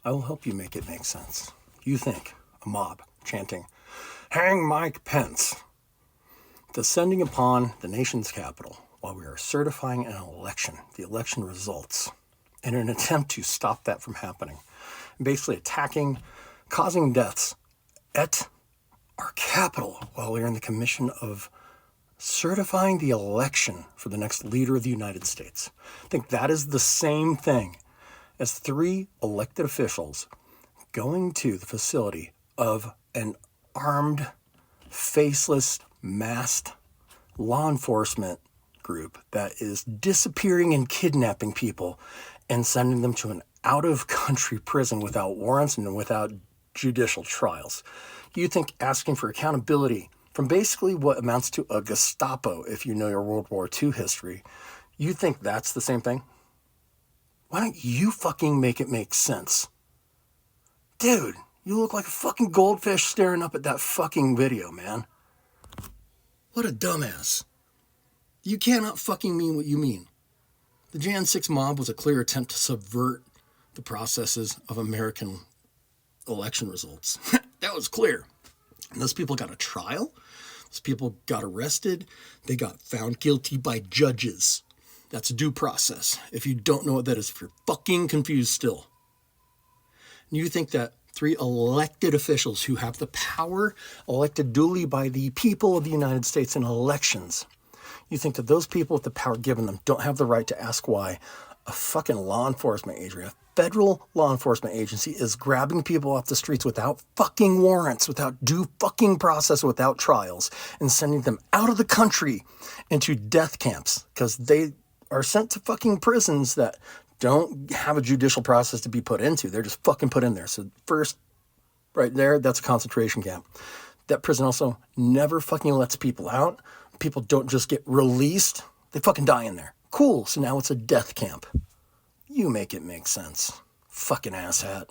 I will help you make it make sense. You think a mob chanting, "Hang Mike Pence," descending upon the nation's capital while we are certifying an election, the election results, in an attempt to stop that from happening, basically attacking, causing deaths at our capital while we're in the commission of certifying the election for the next leader of the United States. I think that is the same thing as 3 elected officials going to the facility of an armed, faceless, masked law enforcement group that is disappearing and kidnapping people and sending them to an out-of-country prison without warrants and without judicial trials. You think asking for accountability from basically what amounts to a Gestapo, if you know your World War II history, you think that's the same thing? Why don't you fucking make it make sense? Dude, you look like a fucking goldfish staring up at that fucking video, man. What a dumbass. You cannot fucking mean what you mean. The Jan 6 mob was a clear attempt to subvert the processes of American election results. That was clear. And those people got a trial. Those people got arrested. They got found guilty by judges. That's due process. If you don't know what that is, if you're fucking confused still. And you think that 3 elected officials who have the power, elected duly by the people of the United States in elections, you think that those people with the power given them don't have the right to ask why a fucking law enforcement agency, a federal law enforcement agency, is grabbing people off the streets without fucking warrants, without due fucking process, without trials, and sending them out of the country into death camps because they are sent to fucking prisons that don't have a judicial process to be put into. They're just fucking put in there. So first, right there, that's a concentration camp. That prison also never fucking lets people out. People don't just get released. They fucking die in there. Cool, so now it's a death camp. You make it make sense. Fucking asshat.